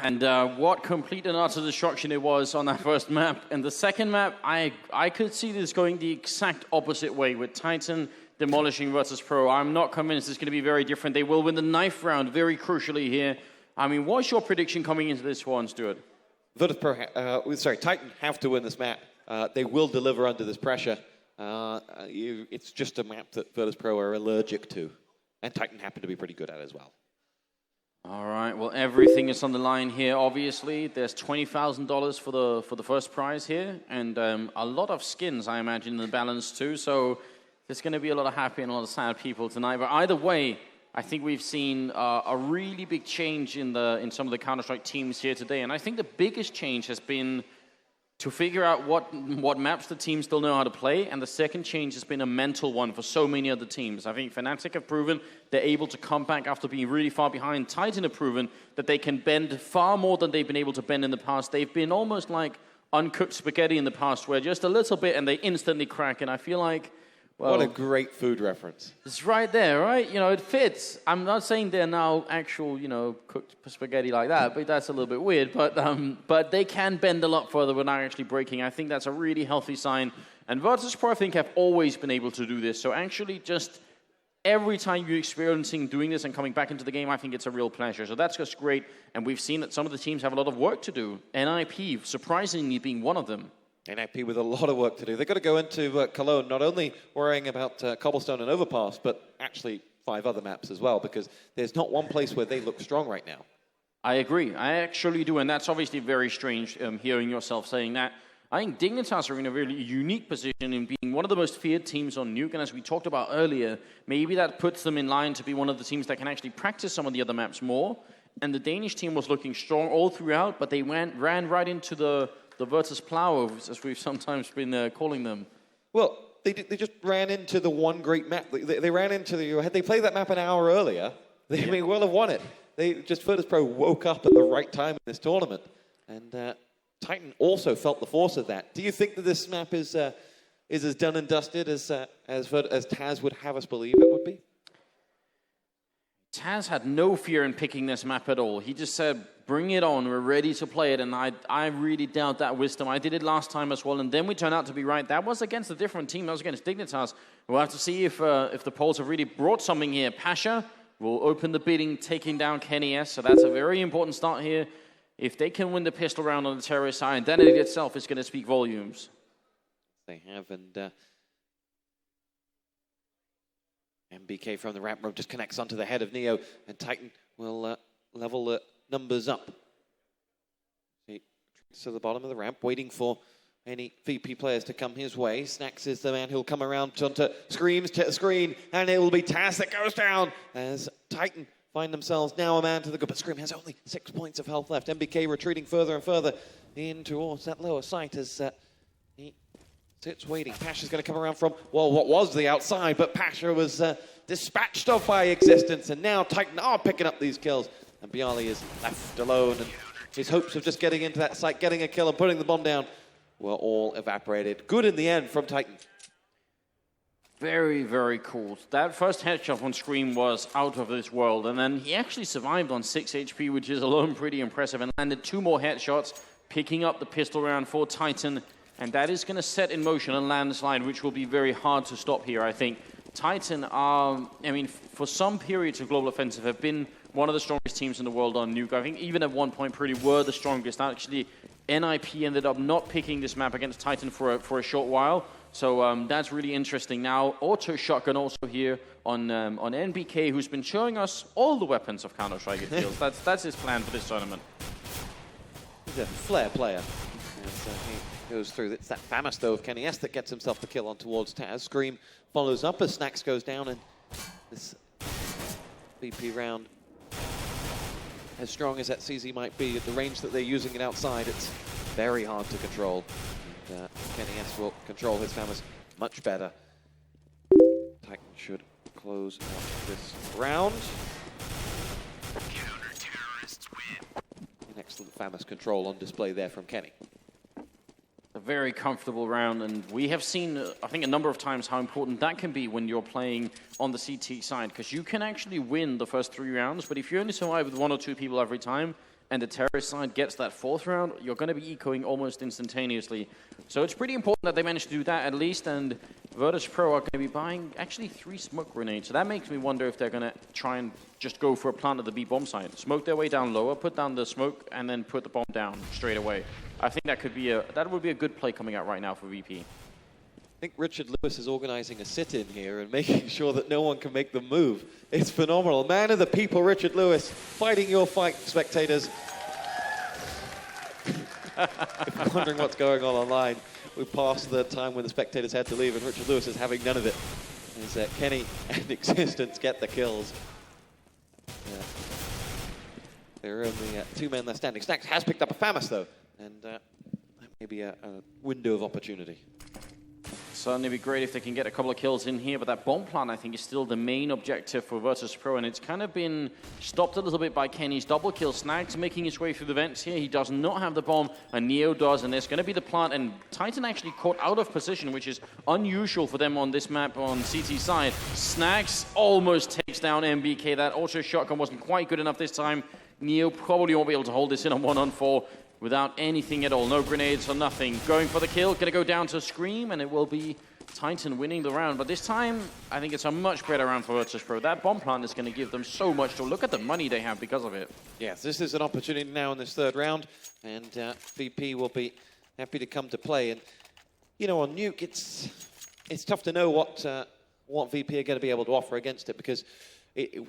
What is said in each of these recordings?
and what complete and utter destruction it was on that first map. And the second map, I could see this going the exact opposite way with Titan demolishing Virtus.pro. I'm not convinced it's going to be very different. They will win the knife round very crucially here. I mean, what's your prediction coming into this one, Stuart? Titan have to win this map. They will deliver under this pressure. It's just a map that Virtus.pro are allergic to, and Titan happen to be pretty good at as well. All right, well, everything is on the line here, obviously. There's $20,000 for the first prize here, and a lot of skins, I imagine, in the balance too. So there's going to be a lot of happy and a lot of sad people tonight. But either way, I think we've seen a really big change in some of the Counter-Strike teams here today. And I think the biggest change has been to figure out what maps the teams still know how to play, and the second change has been a mental one for so many other teams. I think Fnatic have proven they're able to come back after being really far behind. Titan have proven that they can bend far more than they've been able to bend in the past. They've been almost like uncooked spaghetti in the past, where just a little bit and they instantly crack, and I feel like, well, what a great food reference. It's right there, right? You know, it fits. I'm not saying they're now actual, cooked spaghetti like that, but that's a little bit weird. But they can bend a lot further without actually breaking. I think that's a really healthy sign. And Virtus.pro, I think, have always been able to do this. So actually just every time you're experiencing doing this and coming back into the game, I think it's a real pleasure. So that's just great. And we've seen that some of the teams have a lot of work to do. NIP, surprisingly, being one of them. NIP with a lot of work to do. They've got to go into Cologne not only worrying about Cobblestone and Overpass, but actually 5 other maps as well, because there's not one place where they look strong right now. I agree. I actually do, and that's obviously very strange hearing yourself saying that. I think Dignitas are in a really unique position in being one of the most feared teams on Nuke, and as we talked about earlier, maybe that puts them in line to be one of the teams that can actually practice some of the other maps more. And the Danish team was looking strong all throughout, but they ran right into the Virtus Plow, as we've sometimes been calling them. Well, they just ran into the one great map. They ran into had they played that map an hour earlier, they may well have won it. Virtus.pro woke up at the right time in this tournament, and Titan also felt the force of that. Do you think that this map is as done and dusted as Taz would have us believe it would be? Taz had no fear in picking this map at all. He just said, bring it on, we're ready to play it, and I really doubt that wisdom. I did it last time as well, and then we turned out to be right. That was against a different team. That was against Dignitas. We'll have to see if the polls have really brought something here. Pasha will open the bidding, taking down Kenny S, so that's a very important start here. If they can win the pistol round on the terrorist side, then it itself is going to speak volumes. They have, and MBK from the ramp room just connects onto the head of Neo, and Titan will level the numbers up. He tricks to the bottom of the ramp, waiting for any VP players to come his way. Snax is the man who'll come around onto Screams to screen, and it will be Taz that goes down as Titan find themselves now a man to the good. But Scream has only 6 points of health left. MBK retreating further and further in towards that lower site as he sits waiting. Pasha's going to come around from, well, what was the outside, but Pasha was dispatched of by existence, and now Titan are picking up these kills, and Bialy is left alone, and his hopes of just getting into that site, getting a kill and putting the bomb down were all evaporated. Good in the end from Titan. Very, very cool. That first headshot on screen was out of this world, and then he actually survived on 6 HP, which is alone pretty impressive, and landed 2 more headshots, picking up the pistol round for Titan. And that is going to set in motion a landslide, which will be very hard to stop here, I think. Titan are, for some periods of Global Offensive, have been one of the strongest teams in the world on Nuke. I think even at one point pretty were the strongest. Actually, NIP ended up not picking this map against Titan for a short while. So that's really interesting. Now, Auto Shotgun also here on NBK, who's been showing us all the weapons of Counter-Strike, it feels. That's his plan for this tournament. He's a flair player. He goes through. It's that famous, though, of Kenny S that gets himself the kill on towards Taz. Scream follows up as Snax goes down, and this VP round, as strong as that CZ might be, at the range that they're using it outside, it's very hard to control. And Kenny S will control his famous much better. Titan should close out this round. Counter-terrorists win. An excellent famous control on display there from Kenny. A very comfortable round, and we have seen, I think, a number of times how important that can be when you're playing on the CT side, because you can actually win the first 3 rounds, but if you only survive with 1 or 2 people every time, and the terrorist side gets that 4th round, you're going to be ecoing almost instantaneously. So it's pretty important that they manage to do that at least, and Virtus.pro are going to be buying actually 3 smoke grenades. So that makes me wonder if they're going to try and just go for a plant at the B bomb site. Smoke their way down lower, put down the smoke, and then put the bomb down straight away. I think that would be a good play coming out right now for VP. I think Richard Lewis is organizing a sit-in here and making sure that no one can make the move. It's phenomenal. Man of the people, Richard Lewis, fighting your fight, spectators. If you're wondering what's going on online, we've passed the time when the spectators had to leave, and Richard Lewis is having none of it. As Kenny and Existence get the kills. There are only 2 men left standing. Snax has picked up a FAMAS, though, and that may be a window of opportunity. Certainly be great if they can get a couple of kills in here, but that bomb plant, I think, is still the main objective for Virtus.pro, and it's kind of been stopped a little bit by Kenny's double kill. Snax making his way through the vents here. He does not have the bomb, and Neo does, and there's going to be the plant, and Titan actually caught out of position, which is unusual for them on this map on CT side. Snax almost takes down MBK. That auto shotgun wasn't quite good enough this time. Neo probably won't be able to hold this in on 1-on-4. Without anything at all, no grenades or nothing. Going for the kill, gonna go down to Scream, and it will be Titan winning the round. But this time, I think it's a much better round for Virtus.pro. That bomb plant is gonna give them so much to look at the money they have because of it. Yes, this is an opportunity now in this 3rd round, and VP will be happy to come to play. And, you know, on Nuke, it's tough to know what VP are gonna be able to offer against it, because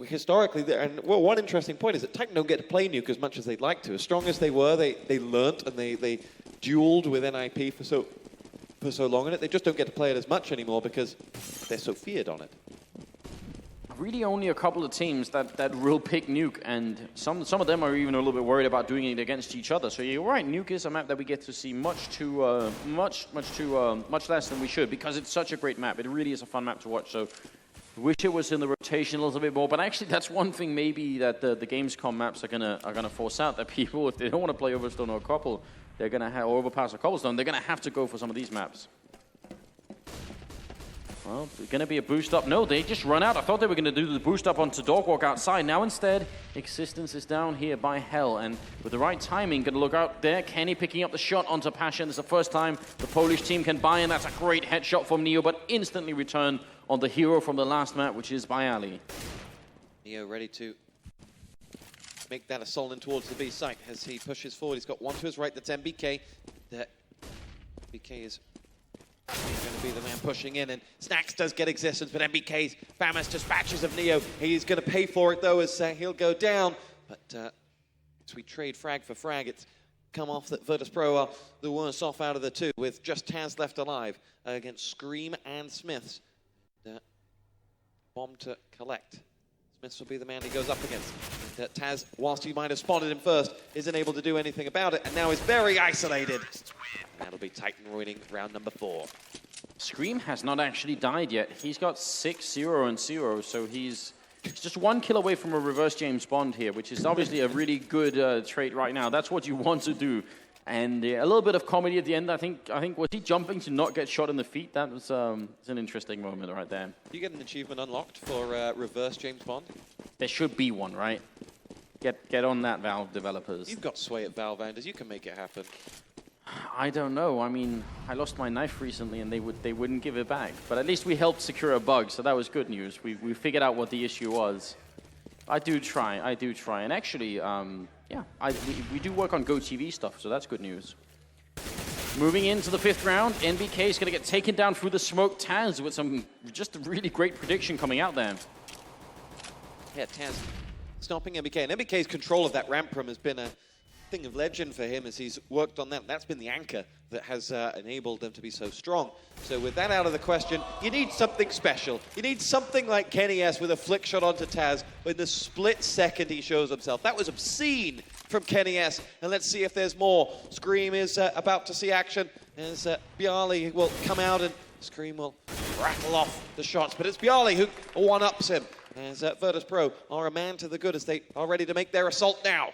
historically, one interesting point is that Titan don't get to play Nuke as much as they'd like to. As strong as they were, they learnt and they dueled with NIP for so long in it. They just don't get to play it as much anymore because they're so feared on it. Really only a couple of teams that will pick Nuke, and some of them are even a little bit worried about doing it against each other. So you're right, Nuke is a map that we get to see much less than we should, because it's such a great map. It really is a fun map to watch. So wish it was in the rotation a little bit more, but actually that's one thing maybe that the Gamescom maps are gonna force out, that people, if they don't want to play Overstone or Couple, they're gonna have, or Overpass or Cobblestone, they're gonna have to go for some of these maps. Well, there's gonna be a boost up. No, they just run out. I thought they were gonna do the boost up onto Dogwalk outside. Now instead, Existence is down here by Hell, and with the right timing, gonna look out there. Kenny picking up the shot onto Passion. It's the first time the Polish team can buy, and that's a great headshot from Neo, but instantly returned on the hero from the last map, which is Byali. Neo ready to make that assault in towards the B site as he pushes forward. He's got one to his right, that's MBK. MBK is going to be the man pushing in, and Snax does get Existence, but MBK's FAMAS dispatches of Neo. He's going to pay for it, though, as he'll go down. But as we trade frag for frag, it's come off that Virtus.pro are the worst off out of the 2, with just Taz left alive against Scream and Smiths. Bomb to collect. Smiths will be the man he goes up against. And, Taz, whilst he might have spotted him first, isn't able to do anything about it, and now is very isolated. And that'll be Titan ruining round number 4. Scream has not actually died yet. He's got 6-0-0, so he's just 1 kill away from a reverse James Bond here, which is obviously a really good trait right now. That's what you want to do. And a little bit of comedy at the end. I think was he jumping to not get shot in the feet? That was it's an interesting moment right there. You get an achievement unlocked for reverse James Bond? There should be one, right? Get on that, Valve developers. You've got sway at Valve, Anders. You can make it happen. I don't know. I mean, I lost my knife recently, and they wouldn't give it back. But at least we helped secure a bug, so that was good news. We figured out what the issue was. I do try. And actually, yeah, we do work on GoTV stuff, so that's good news. Moving into the 5th round, NBK is going to get taken down through the smoke. Taz with some just a really great prediction coming out there. Yeah, Taz stopping MBK. And MBK's control of that ramp room has been a thing of legend for him as he's worked on that. That's been the anchor that has enabled them to be so strong. So with that out of the question, you need something special. You need something like Kenny S with a flick shot onto Taz in the split second he shows himself. That was obscene from Kenny S. And let's see if there's more. Scream is about to see action as Byali will come out and Scream will rattle off the shots. But it's Byali who one-ups him as Virtus.pro are a man to the good as they are ready to make their assault now.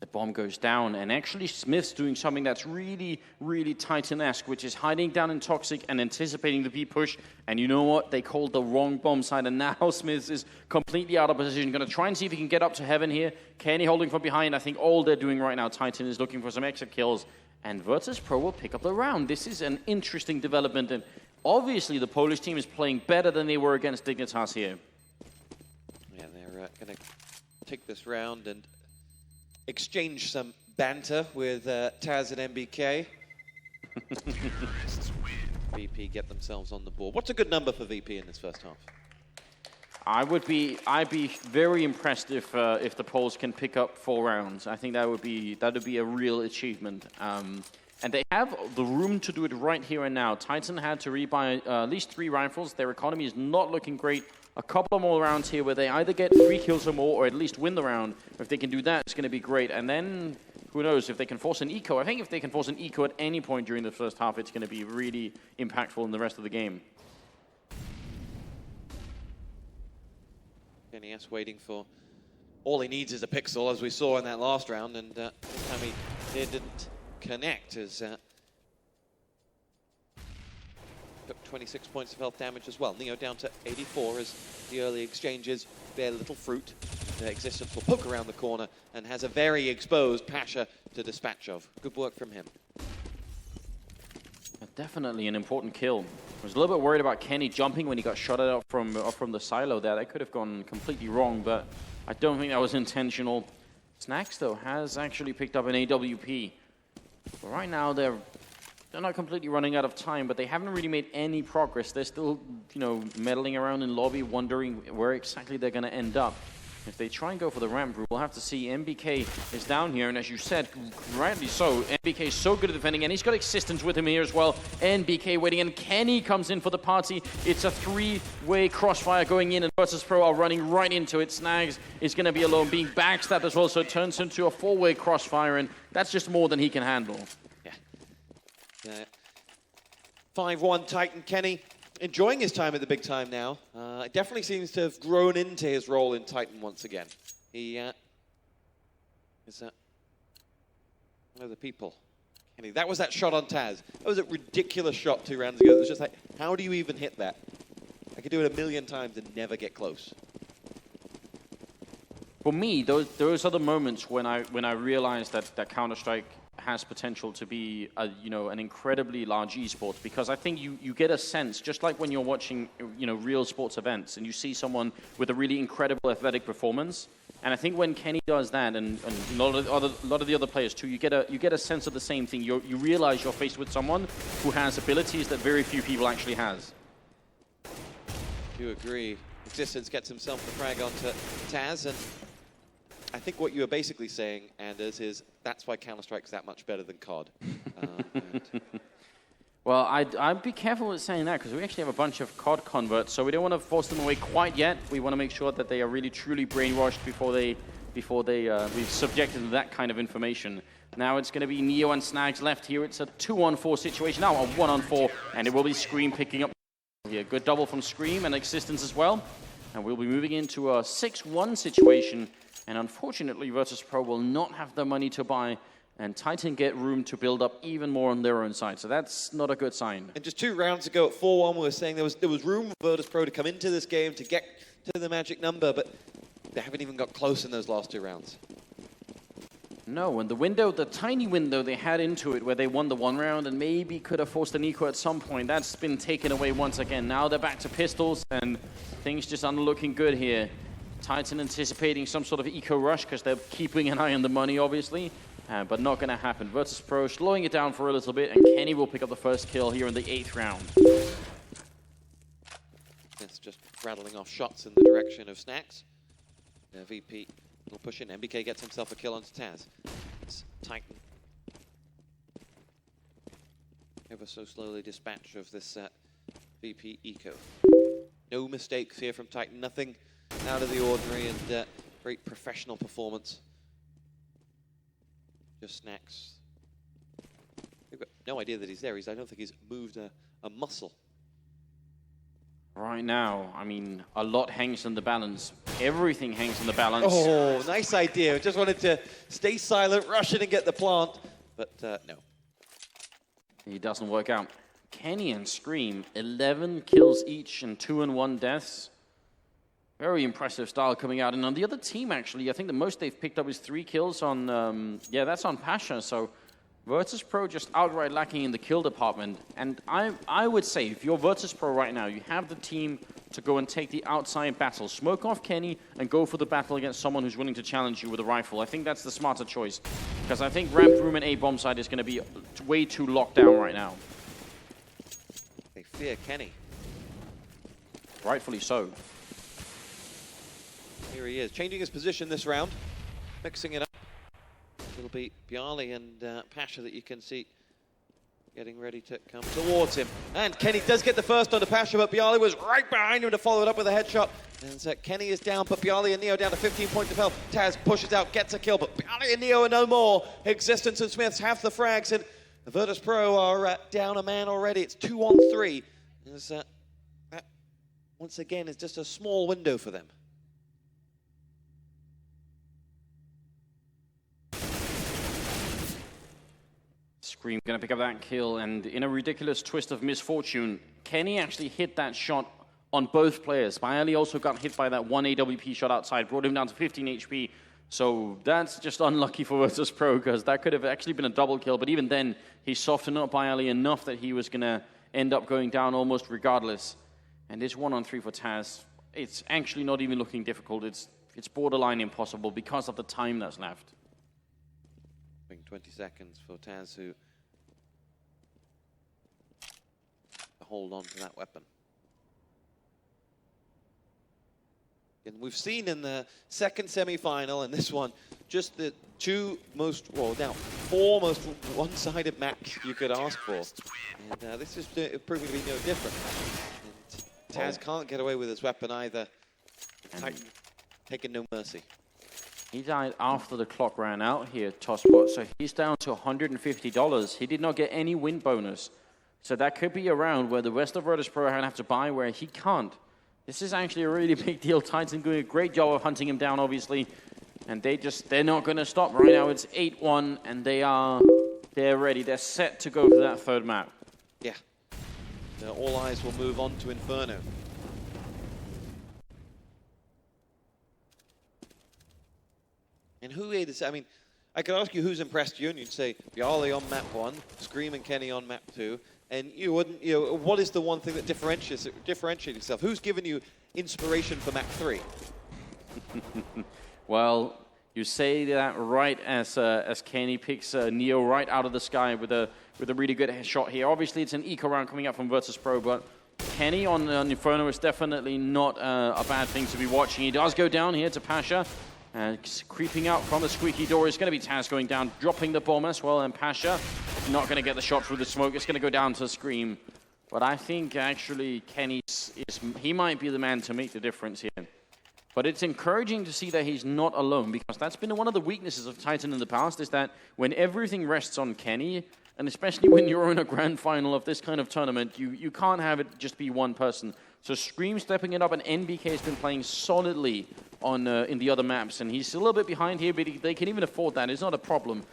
The bomb goes down, and actually Smith's doing something that's really, really Titan-esque, which is hiding down in Toxic and anticipating the B-push. And you know what? They called the wrong bomb side, and now Smiths is completely out of position. Going to try and see if he can get up to heaven here. Kenny holding from behind. I think all they're doing right now, Titan is looking for some extra kills, and Virtus.pro will pick up the round. This is an interesting development, and obviously the Polish team is playing better than they were against Dignitas here. Yeah, they're going to take this round and exchange some banter with Taz and MBK. VP get themselves on the board. What's a good number for VP in this first half? I'd be very impressed if the Poles can pick up 4 rounds. I think that would be a real achievement. And they have the room to do it right here and now. Titan had to rebuy at least 3 rifles. Their economy is not looking great. A couple of more rounds here where they either get 3 kills or more, or at least win the round. If they can do that, it's going to be great. And then, who knows, if they can force an eco. I think if they can force an eco at any point during the first half, it's going to be really impactful in the rest of the game. NES waiting for... All he needs is a pixel, as we saw in that last round, and this time he didn't connect, as... took 26 points of health damage as well. Neo down to 84 as the early exchanges bear little fruit. The Existence will poke around the corner and has a very exposed Pasha to dispatch of. Good work from him. Definitely an important kill. I was a little bit worried about Kenny jumping when he got shot out from the silo there. That could have gone completely wrong, but I don't think that was intentional. Snax, though, has actually picked up an AWP. But right now, they're not completely running out of time, but they haven't really made any progress. They're still, meddling around in lobby, wondering where exactly they're going to end up. If they try and go for the ramp route, we'll have to see. MBK is down here, and as you said, rightly so, MBK is so good at defending, and he's got Existence with him here as well. MBK waiting, and Kenny comes in for the party. It's a 3-way crossfire going in, and Virtus.pro are running right into it. Snags is going to be alone, being backstabbed as well, so it turns into a 4-way crossfire, and that's just more than he can handle. 5-1 Titan. Kenny enjoying his time at the big time now. It definitely seems to have grown into his role in Titan once again. He is one of the people. Kenny, that was that shot on Taz. That was a ridiculous shot 2 rounds ago. It was just like, how do you even hit that? I could do it 1,000,000 times and never get close. For me, those are the moments when I realized that Counter-Strike has potential to be an incredibly large esports, because I think you get a sense, just like when you're watching real sports events and you see someone with a really incredible athletic performance, and I think when Kenny does that, and a lot of the other players too, you get a sense of the same thing. You realize you're faced with someone who has abilities that very few people actually has. Do agree. Existence gets himself the frag onto Taz, and I think what you are basically saying, Anders, is that's why Counter-Strike's that much better than COD. Well, I'd be careful with saying that, because we actually have a bunch of COD converts, so we don't want to force them away quite yet. We want to make sure that they are really truly brainwashed before we've subjected to that kind of information. Now it's going to be Neo and Snags left here. It's a 2-on-4 situation, now a 1-on-4, and it will be Scream picking up here. Good double from Scream and Existence as well. And we'll be moving into a 6-1 situation. And unfortunately, Virtus.pro will not have the money to buy, and Titan get room to build up even more on their own side. So that's not a good sign. And just 2 rounds ago at 4-1, we were saying there was room for Virtus.pro to come into this game to get to the magic number, but they haven't even got close in those last 2 rounds. No, and the tiny window they had into it where they won the 1 round and maybe could have forced an eco at some point, that's been taken away once again. Now they're back to pistols, and things just aren't looking good here. Titan anticipating some sort of eco rush because they're keeping an eye on the money, obviously, but not going to happen. Virtus.pro slowing it down for a little bit, and Kenny will pick up the first kill here in the 8th round. It's just rattling off shots in the direction of Snax. VP will push in. MBK gets himself a kill onto Taz. It's Titan. Ever so slowly dispatch of this VP eco. No mistakes here from Titan. Nothing out of the ordinary, and great professional performance. Just Snax. We've got no idea that he's there. I don't think he's moved a muscle. Right now, I mean, a lot hangs in the balance. Everything hangs in the balance. Oh, nice idea. Just wanted to stay silent, rush in and get the plant, but no. It doesn't work out. Kenny and Scream, 11 kills each and 2-1 deaths. Very impressive style coming out. And on the other team, actually, I think the most they've picked up is 3 kills on, yeah, that's on Pasha. So Virtus.pro just outright lacking in the kill department. And I would say, if you're Virtus.pro right now, you have the team to go and take the outside battle. Smoke off Kenny and go for the battle against someone who's willing to challenge you with a rifle. I think that's the smarter choice. Because I think ramp room and A bomb side is going to be way too locked down right now. They fear Kenny. Rightfully so. Here he is, changing his position this round, mixing it up. It'll be Bjarly and Pasha that you can see getting ready to come towards him. And Kenny does get the first onto Pasha, but Bjarly was right behind him to follow it up with a headshot. And Kenny is down, but Bjarly and Neo down to 15 points of health. Taz pushes out, gets a kill, but Bjarly and Neo are no more. Existence and Smiths have the frags, and the Virtus.pro are down a man already. It's 2-on-3. That, once again, is just a small window for them. Scream gonna pick up that kill, and in a ridiculous twist of misfortune, Kenny actually hit that shot on both players. Bjarly also got hit by that one AWP shot outside, brought him down to 15 HP. So that's just unlucky for Virtus.pro, because that could have actually been a double kill, but even then, he softened up Bjarly enough that he was gonna end up going down almost regardless. And this 1-on-3 for Taz, it's actually not even looking difficult. It's borderline impossible because of the time that's left. 20 seconds for Taz to hold on to that weapon. And we've seen in the second semi-final and this one, just the four most one-sided match you could ask for. And this is proving to be no different. And Taz can't get away with his weapon either. Titan taking no mercy. He died after the clock ran out here, Tosspot, so he's down to $150. He did not get any win bonus. So that could be a round where the rest of Virtus.pro have to buy where he can't. This is actually a really big deal. Titan doing a great job of hunting him down, obviously. And they're not going to stop right now. It's 8-1, and they're ready. They're set to go for that third map. Yeah. All eyes will move on to Inferno. And who is, I mean, I could ask you who's impressed you, and you'd say Bjarly on map 1, Scream and Kenny on map 2, and you wouldn't, what is the one thing that differentiates yourself? Who's given you inspiration for map 3? Well, you say that right as Kenny picks Neo right out of the sky with a really good shot here. Obviously, it's an eco round coming up from Virtus.pro, but Kenny on Inferno is definitely not a bad thing to be watching. He does go down here to Pasha. Creeping out from the squeaky door is going to be Taz going down, dropping the bomb as well, and Pasha not going to get the shot through the smoke. It's going to go down to Scream. But I think actually Kenny he might be the man to make the difference here. But it's encouraging to see that he's not alone, because that's been one of the weaknesses of Titan in the past, is that when everything rests on Kenny, and especially when you're in a grand final of this kind of tournament, you can't have it just be one person. So Scream stepping it up, and NBK has been playing solidly on in the other maps, and he's a little bit behind here, but they can even afford that. It's not a problem.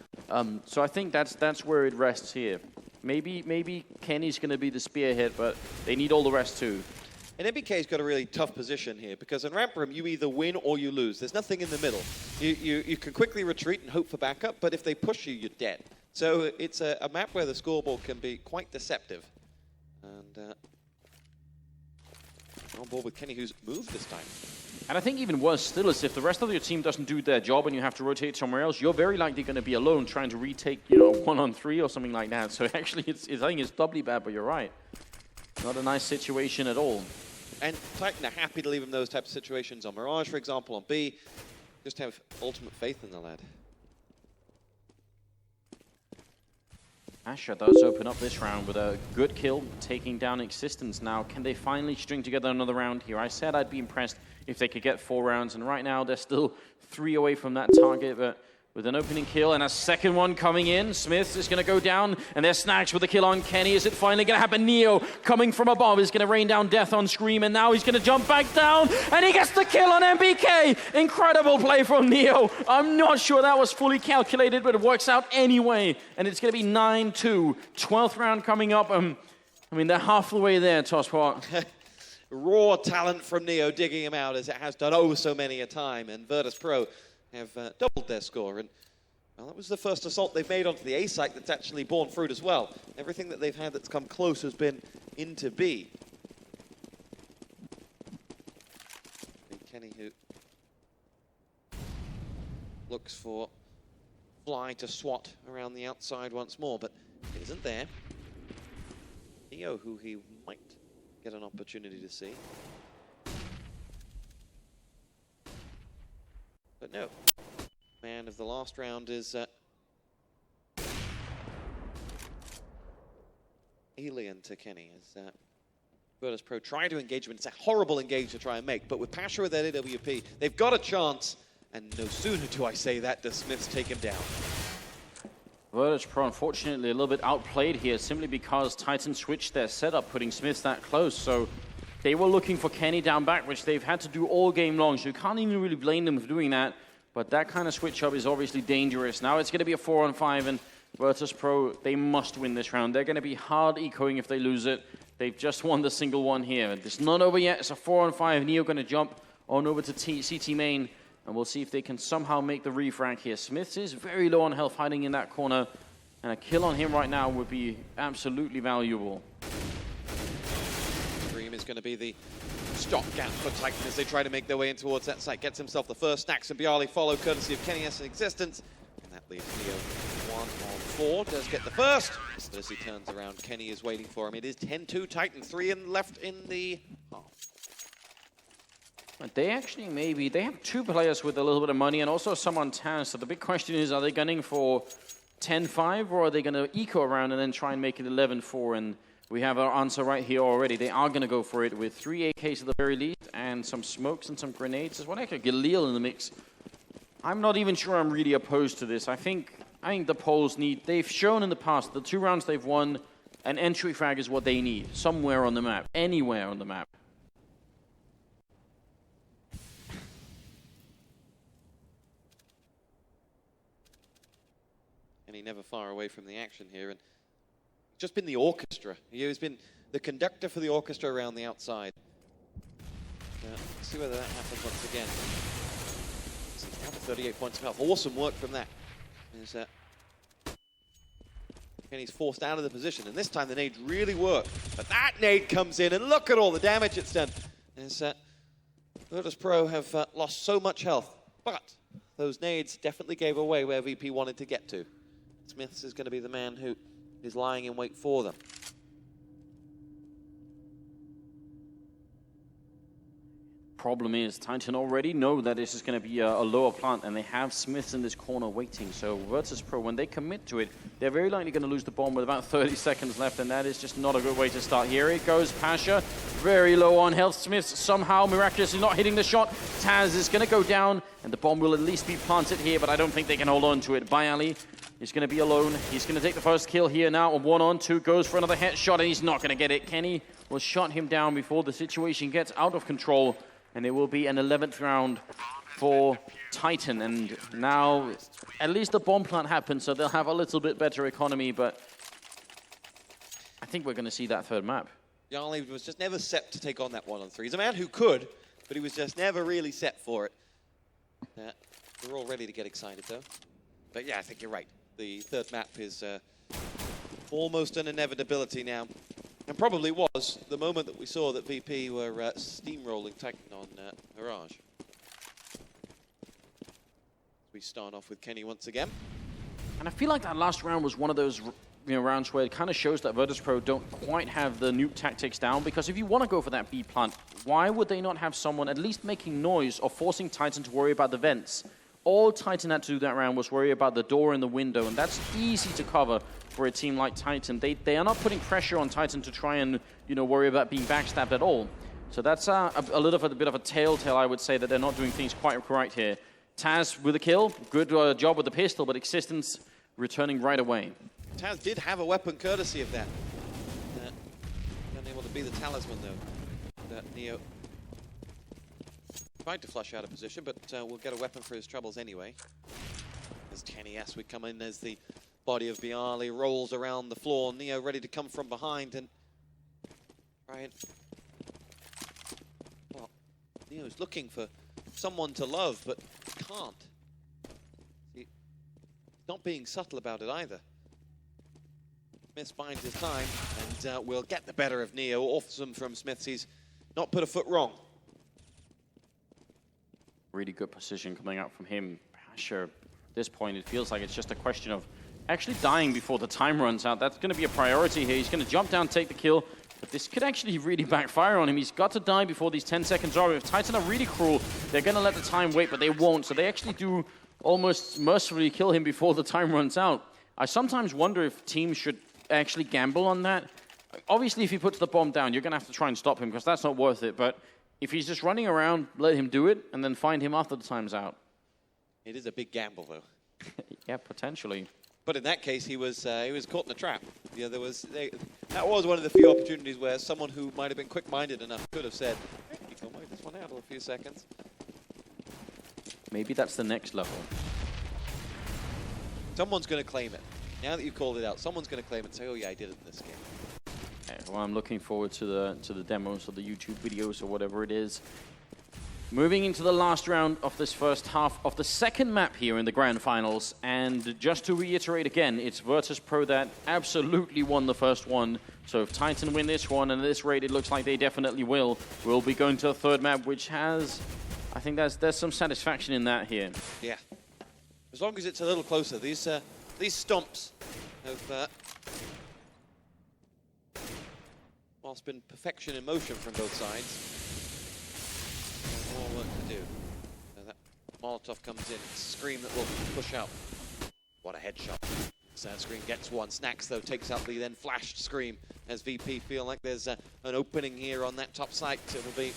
So I think that's where it rests here. Maybe Kenny's going to be the spearhead, but they need all the rest too. And NBK's got a really tough position here, because in ramp room you either win or you lose. There's nothing in the middle. You can quickly retreat and hope for backup, but if they push you, you're dead. So it's a map where the scoreboard can be quite deceptive. And on board with Kenny, who's moved this time. And I think even worse still is if the rest of your team doesn't do their job and you have to rotate somewhere else, you're very likely going to be alone trying to retake, 1-on-3 or something like that. So actually, I think it's doubly bad, but you're right. Not a nice situation at all. And Titan are happy to leave him those types of situations on Mirage, for example, on B. Just have ultimate faith in the lad. Asher does open up this round with a good kill, taking down Existence. Now, can they finally string together another round here? I said I'd be impressed if they could get 4 rounds, and right now they're still 3 away from that target, but with an opening kill and a second one coming in. Smith is going to go down, and there's Snax with a kill on Kenny. Is it finally going to happen? Neo coming from above is going to rain down death on Scream, and now he's going to jump back down, and he gets the kill on MBK. Incredible play from Neo. I'm not sure that was fully calculated, but it works out anyway, and it's going to be 9-2. 12th round coming up. I mean, they're half the way there, Tosspot. Raw talent from Neo digging him out, as it has done oh so many a time, and Virtus.pro have doubled their score, and well, that was the first assault they've made onto the A site that's actually borne fruit as well. Everything that they've had that's come close has been into B. Kenny, who looks for Fly to swat around the outside once more, but it isn't there. Neo, who he might get an opportunity to see. But no, man of the last round is alien to Kenny. As Virtus.pro try to engage him. It's a horrible engage to try and make, but with Pasha with that AWP, they've got a chance, and no sooner do I say that, does Smiths take him down. Virtus.pro, unfortunately, a little bit outplayed here, simply because Titan switched their setup, putting Smiths that close, so they were looking for Kenny down back, which they've had to do all game long, so you can't even really blame them for doing that. But that kind of switch-up is obviously dangerous. Now it's going to be a 4-on-5, and Virtus.pro, they must win this round. They're going to be hard ecoing if they lose it. They've just won the single one here. It's not over yet. It's a 4-on-5. Neo going to jump on over to CT main, and we'll see if they can somehow make the refrag here. Smiths is very low on health, hiding in that corner, and a kill on him right now would be absolutely valuable. Is going to be the stopgap for Titan as they try to make their way in towards that site. Gets himself the first. Snax and Bialy follow, courtesy of Kenny S in existence. And that leaves Neo 1-on-4. Does get the first, but as he turns around, Kenny is waiting for him. It is 10-2 Titan, 3 left in the half. They actually they have two players with a little bit of money and also some on Taz. So the big question is, are they gunning for 10-5 or are they going to eco around and then try and make it 11-4? And we have our answer right here already. They are going to go for it with 3 AKs at the very least and some smokes and some grenades. There's one extra Galil in the mix. I'm not even sure I'm really opposed to this. I think the Poles they've shown in the past, the 2 rounds they've won, an entry frag is what they need. Somewhere on the map, anywhere on the map. And he never far away from the action here. And just been the orchestra. He's been the conductor for the orchestra around the outside. Let's see whether that happens once again. He's down to 38 points of health. Awesome work from that. Kenny's forced out of the position, and this time the nade really worked. But that nade comes in, and look at all the damage it's done. Virtus.pro have lost so much health, but those nades definitely gave away where VP wanted to get to. Smiths is going to be the man who is lying in wait for them. Problem is, Titan already know that this is going to be a lower plant, and they have Smiths in this corner waiting. So Virtus.pro, when they commit to it, they're very likely going to lose the bomb with about 30 seconds left, and that is just not a good way to start. Here it goes, Pasha, very low on health. Smiths somehow miraculously not hitting the shot. Taz is going to go down, and the bomb will at least be planted here, but I don't think they can hold on to it. Bialy is going to be alone. He's going to take the first kill here now. A 1-on-2 goes for another headshot, and he's not going to get it. Kenny will shut him down before the situation gets out of control. And it will be an 11th round for Titan. And now, at least the bomb plant happens, so they'll have a little bit better economy. But I think we're going to see that third map. Bialy was just never set to take on that 1-on-3. He's a man who could, but he was just never really set for it. We're all ready to get excited, though. But yeah, I think you're right. The third map is almost an inevitability now. And probably was the moment that we saw that VP were steamrolling Titan on Mirage. We start off with Kenny once again. And I feel like that last round was one of those rounds where it kind of shows that Virtus.pro don't quite have the nuke tactics down, because if you want to go for that B plant, why would they not have someone at least making noise or forcing Titan to worry about the vents? All Titan had to do that round was worry about the door and the window, and that's easy to cover for a team like Titan. They are not putting pressure on Titan to try and worry about being backstabbed at all. So that's a bit of a telltale, I would say, that they're not doing things quite right here. Taz with a kill. Good job with the pistol, but Existence returning right away. Taz did have a weapon courtesy of that. Unable to be the talisman, though. Neo tried to flush out of position, but will get a weapon for his troubles anyway. As Kenny S would come in as the body of Bialy rolls around the floor. Neo ready to come from behind, and Ryan, well, Neo's looking for someone to love, but can't. He's not being subtle about it either. Smith finds his time and will get the better of Neo. Awesome from Smith. He's not put a foot wrong. Really good position coming out from him. Sure, at this point, it feels like it's just a question of actually dying before the time runs out. That's going to be a priority here. He's going to jump down, take the kill. But this could actually really backfire on him. He's got to die before these 10 seconds are. If Titan are really cruel, they're going to let the time wait, but they won't. So they actually do almost mercifully kill him before the time runs out. I sometimes wonder if teams should actually gamble on that. Obviously, if he puts the bomb down, you're going to have to try and stop him because that's not worth it. But if he's just running around, let him do it and then find him after the time's out. It is a big gamble, though. Yeah, potentially. But in that case, he was caught in a trap. Yeah, that was one of the few opportunities where someone who might have been quick-minded enough could have said, hey, you can wait this one out in a few seconds. Maybe that's the next level. Someone's going to claim it. Now that you've called it out, someone's going to claim it and say, oh yeah, I did it in this game. Okay, well, I'm looking forward to the demos or the YouTube videos or whatever it is. Moving into the last round of this first half of the second map here in the Grand Finals. And just to reiterate again, it's Virtus.pro that absolutely won the first one. So if Titan win this one, and at this rate it looks like they definitely will, we'll be going to the third map, which has, I think there's some satisfaction in that here. Yeah. As long as it's a little closer. These stomps have, whilst been perfection in motion from both sides, more work to do. So that Molotov comes in, Scream that will push out. What a headshot. Sad Scream gets one. Snax, though, takes out the then flashed Scream as VP feel like there's an opening here on that top site. It'll be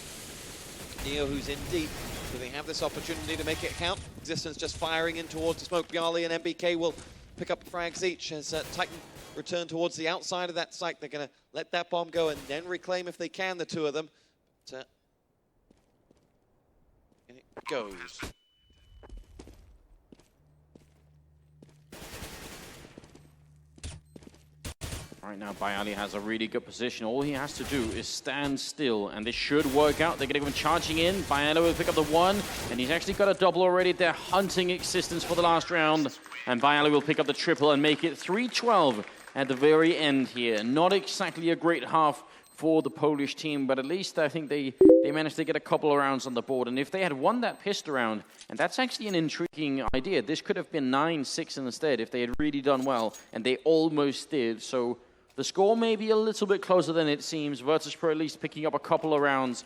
Neo who's in deep. So they have this opportunity to make it count. Existence just firing in towards the smoke. Bialy and MBK will pick up frags each as Titan return towards the outside of that site. They're going to let that bomb go and then reclaim if they can, the two of them. But, and it goes. Right now, Bialy has a really good position. All he has to do is stand still, and this should work out. They're going to go charging in. Bialy will pick up the one, and he's actually got a double already. They're hunting Existence for the last round, and Bialy will pick up the triple and make it 3-12 at the very end here. Not exactly a great half for the Polish team, but at least I think they managed to get a couple of rounds on the board. And if they had won that pistol round, and that's actually an intriguing idea, this could have been 9-6 instead if they had really done well, and they almost did. So the score may be a little bit closer than it seems. Virtus.pro at least picking up a couple of rounds,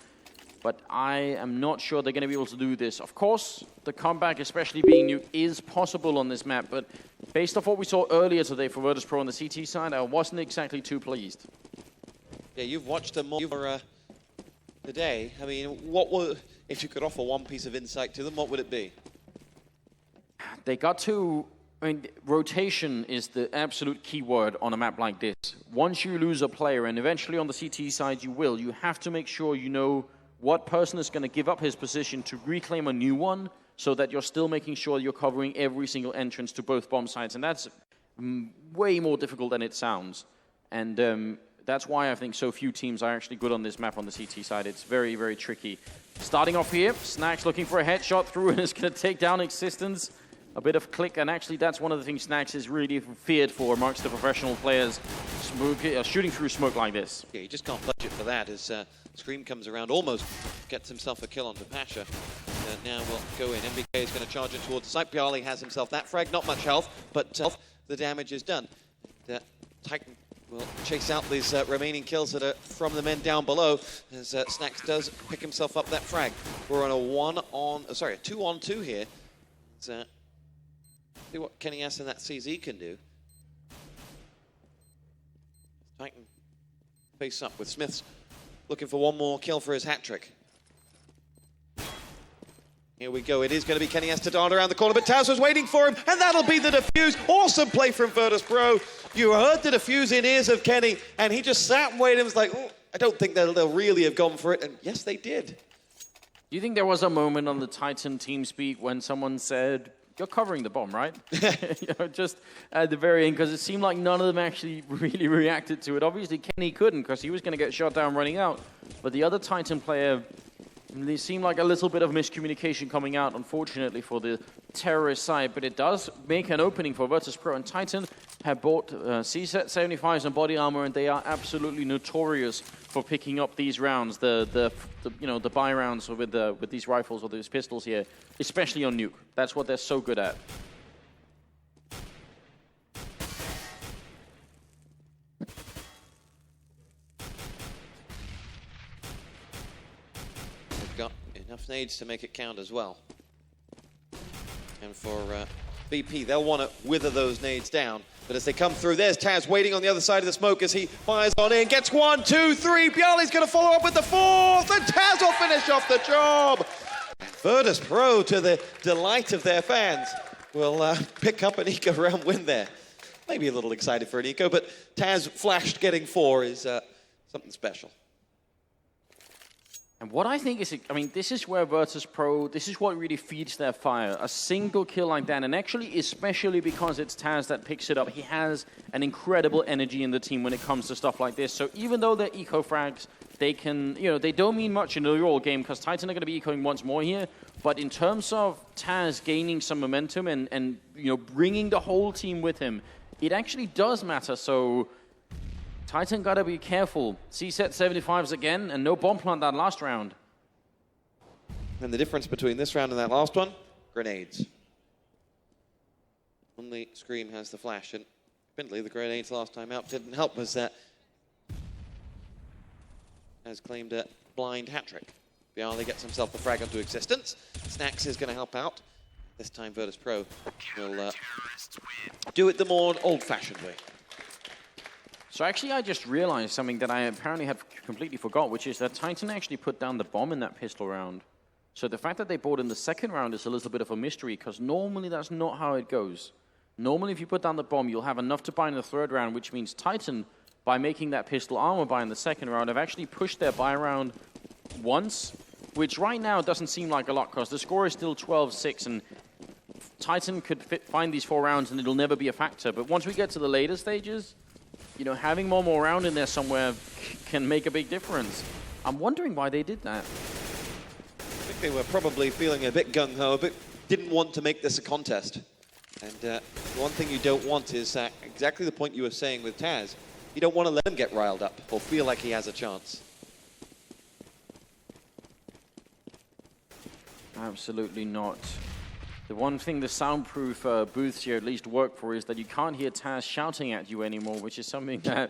but I am not sure they're going to be able to do this. Of course, the comeback, especially being Nuke, is possible on this map, but based off what we saw earlier today for Virtus.pro on the CT side, I wasn't exactly too pleased. Yeah, you've watched them more today. I mean, what would, if you could offer one piece of insight to them, what would it be? They got to... I mean, rotation is the absolute key word on a map like this. Once you lose a player, and eventually on the CT side you will, you have to make sure you know what person is going to give up his position to reclaim a new one, so that you're still making sure you're covering every single entrance to both bomb sites. And that's way more difficult than it sounds. And that's why I think so few teams are actually good on this map on the CT side. It's very, very tricky. Starting off here, Snax looking for a headshot through and is going to take down Existence. A bit of click, and actually that's one of the things Snax is really feared for amongst the professional players, shooting through smoke like this. Yeah, you just can't budget for that as Scream comes around, almost gets himself a kill onto Pasha. Now we'll go in. MBK is going to charge in towards the site. Bialy has himself that frag, not much health, but the damage is done. Titan will chase out these remaining kills that are from the men down below as Snax does pick himself up that frag. We're on a 2-on-2 here. See what Kenny S and that CZ can do. Titan face up with Smiths looking for one more kill for his hat trick. Here we go. It is going to be Kenny has to dart around the corner, but Taz was waiting for him, and that'll be the defuse. Awesome play from Virtus.pro. You heard the defuse in ears of Kenny, and he just sat and waited and was like, oh, I don't think they'll really have gone for it. And yes, they did. Do you think there was a moment on the Titan TeamSpeak when someone said, "You're covering the bomb, right?" Just at the very end, because it seemed like none of them actually really reacted to it. Obviously, Kenny couldn't, because he was going to get shot down running out. But the other Titan player, there seemed like a little bit of miscommunication coming out, unfortunately, for the terrorist side. But it does make an opening for Virtus.pro, and Titan have bought C-75s and body armor, and they are absolutely notorious for picking up these rounds, the buy rounds with these rifles or these pistols here, especially on Nuke. That's what they're so good at. Got enough nades to make it count as well. And for BP, they'll want to wither those nades down. But as they come through, there's Taz waiting on the other side of the smoke as he fires on in. Gets 1, 2, 3. Bjarly's going to follow up with the 4th. And Taz will finish off the job. Virtus.pro, to the delight of their fans, will pick up an eco round win there. Maybe a little excited for an eco, but Taz flashed getting 4 is something special. And what I think is, I mean, this is where Virtus.pro, this is what really feeds their fire. A single kill like that, and actually, especially because it's Taz that picks it up, he has an incredible energy in the team when it comes to stuff like this. So even though they're eco frags, they can, they don't mean much in the overall game, because Titan are going to be ecoing once more here. But in terms of Taz gaining some momentum and bringing the whole team with him, it actually does matter. So Titan gotta be careful. C-set 75s again, and no bomb plant that last round. And the difference between this round and that last one, grenades. Only Scream has the flash, and admittedly the grenades last time out didn't help, was that has claimed a blind hat-trick. Bjarly gets himself the frag onto existence. Snax is going to help out. This time Virtus.pro will do it the more old-fashioned way. So actually, I just realized something that I apparently have completely forgot, which is that Titan actually put down the bomb in that pistol round. So the fact that they bought in the second round is a little bit of a mystery, because normally that's not how it goes. Normally, if you put down the bomb, you'll have enough to buy in the third round, which means Titan, by making that pistol armor buy in the second round, have actually pushed their buy round once, which right now doesn't seem like a lot, because the score is still 12-6, and Titan could find these 4 rounds and it'll never be a factor. But once we get to the later stages, having one more round in there somewhere can make a big difference. I'm wondering why they did that. I think they were probably feeling a bit gung-ho, but didn't want to make this a contest. And one thing you don't want is exactly the point you were saying with Taz. You don't want to let him get riled up or feel like he has a chance. Absolutely not. The one thing the soundproof booths here at least work for is that you can't hear Taz shouting at you anymore, which is something that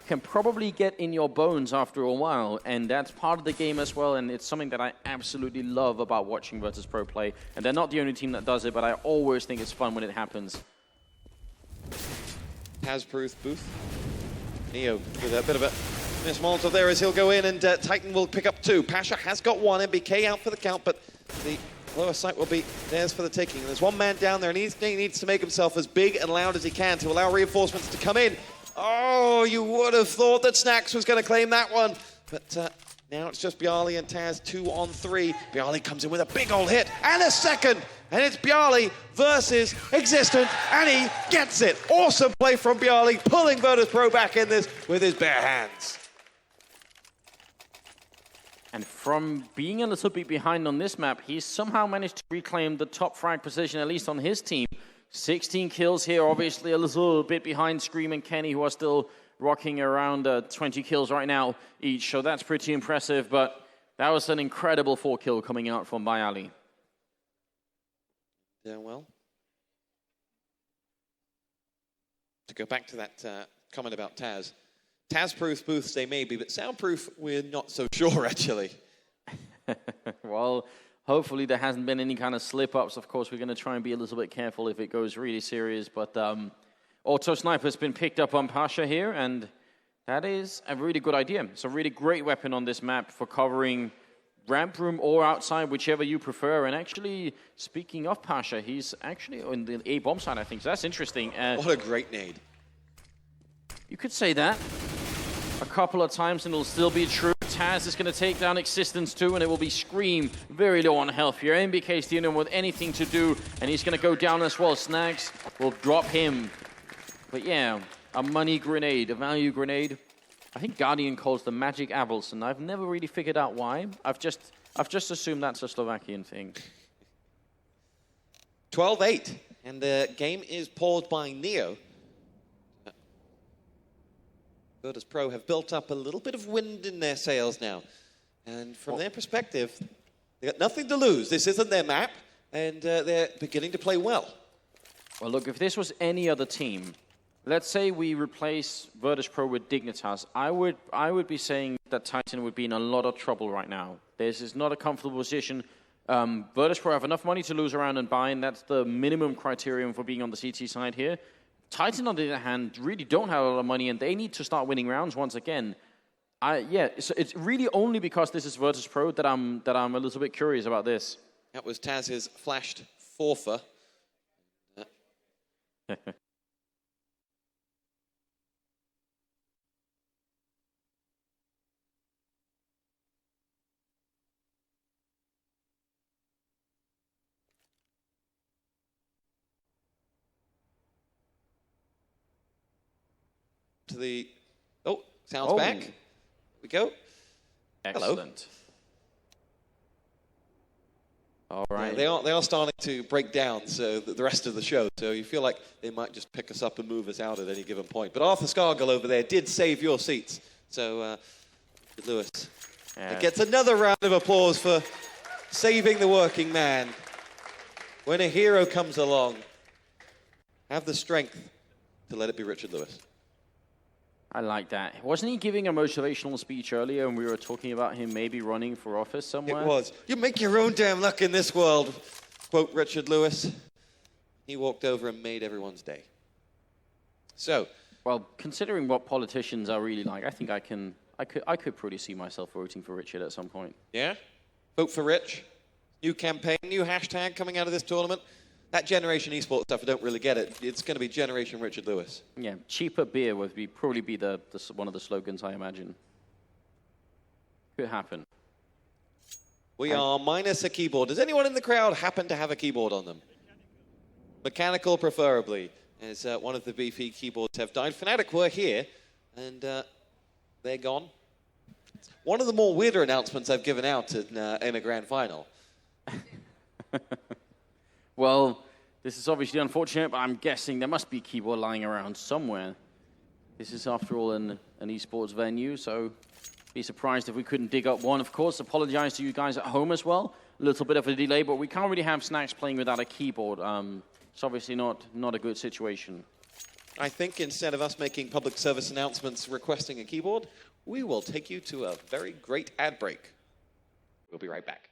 can probably get in your bones after a while, and that's part of the game as well, and it's something that I absolutely love about watching Virtus.pro play. And they're not the only team that does it, but I always think it's fun when it happens. Taz-proof booth. Neo with a bit of a miss Molotov there as he'll go in, and Titan will pick up 2. Pasha has got 1, MBK out for the count, but the lower site will be theirs for the taking. And there's one man down there, and he needs to make himself as big and loud as he can to allow reinforcements to come in. Oh, you would have thought that Snax was going to claim that one. But now it's just Bjarly and Taz 2 on 3. Bjarly comes in with a big old hit and a second. And it's Bjarly versus Existent, and he gets it. Awesome play from Bjarly, pulling Virtus.pro back in this with his bare hands. And from being a little bit behind on this map, he's somehow managed to reclaim the top frag position, at least on his team. 16 kills here, obviously a little bit behind Scream and Kenny, who are still rocking around 20 kills right now each. So that's pretty impressive, but that was an incredible 4 kill coming out from Bjarly. Yeah, well, to go back to that comment about Taz. Taz-proof booths they may be, but soundproof we're not so sure, actually. Well, hopefully there hasn't been any kind of slip-ups. Of course, we're going to try and be a little bit careful if it goes really serious. But Auto Sniper's been picked up on Pasha here, and that is a really good idea. It's a really great weapon on this map for covering ramp room or outside, whichever you prefer. And actually, speaking of Pasha, he's actually on the A bomb side, I think. So that's interesting. What a great nade. You could say that a couple of times and it'll still be true. Taz is going to take down Existence too, and it will be Scream very low on health here. MBK's dealing with anything to do, and he's going to go down as well. Snax will drop him. But yeah, a money grenade, a value grenade. I think Guardian calls the Magic Apples, and I've never really figured out why. I've just assumed that's a Slovakian thing. 12-8, and the game is paused by Neo. Virtus.pro have built up a little bit of wind in their sails now. And from their perspective, they got nothing to lose. This isn't their map, and they're beginning to play well. Well, look, if this was any other team, let's say we replace Virtus.pro with Dignitas, I would be saying that Titan would be in a lot of trouble right now. This is not a comfortable position. Virtus.pro have enough money to lose around and buy, and that's the minimum criterion for being on the CT side here. Titan, on the other hand, really don't have a lot of money, and they need to start winning rounds once again. Yeah, so it's really only because this is Virtus.pro that I'm a little bit curious about this. That was Taz's flashed forfer. To the... Oh, sounds back. Here we go. Excellent. Hello. All right. Yeah, they are starting to break down so the rest of the show, so you feel like they might just pick us up and move us out at any given point. But Arthur Scargill over there did save your seats. So, Lewis gets another round of applause for saving the working man. When a hero comes along, have the strength to let it be Richard Lewis. I like that. Wasn't he giving a motivational speech earlier and we were talking about him maybe running for office somewhere? It was. You make your own damn luck in this world, quote Richard Lewis. He walked over and made everyone's day. So. Well, considering what politicians are really like, I think I could pretty see myself voting for Richard at some point. Yeah? Vote for Rich. New campaign, new hashtag coming out of this tournament. That Generation Esports stuff, I don't really get it. It's going to be Generation Richard Lewis. Yeah, cheaper beer would probably be one of the slogans, I imagine. Could happen. We are minus a keyboard. Does anyone in the crowd happen to have a keyboard on them? Mechanical, preferably, as one of the beefy keyboards have died. Fnatic were here, and they're gone. One of the more weirder announcements I've given out in a grand final. Well, this is obviously unfortunate, but I'm guessing there must be a keyboard lying around somewhere. This is, after all, an esports venue, so be surprised if we couldn't dig up one. Of course, apologize to you guys at home as well. A little bit of a delay, but we can't really have Snax playing without a keyboard. It's obviously not a good situation. I think instead of us making public service announcements requesting a keyboard, we will take you to a very great ad break. We'll be right back.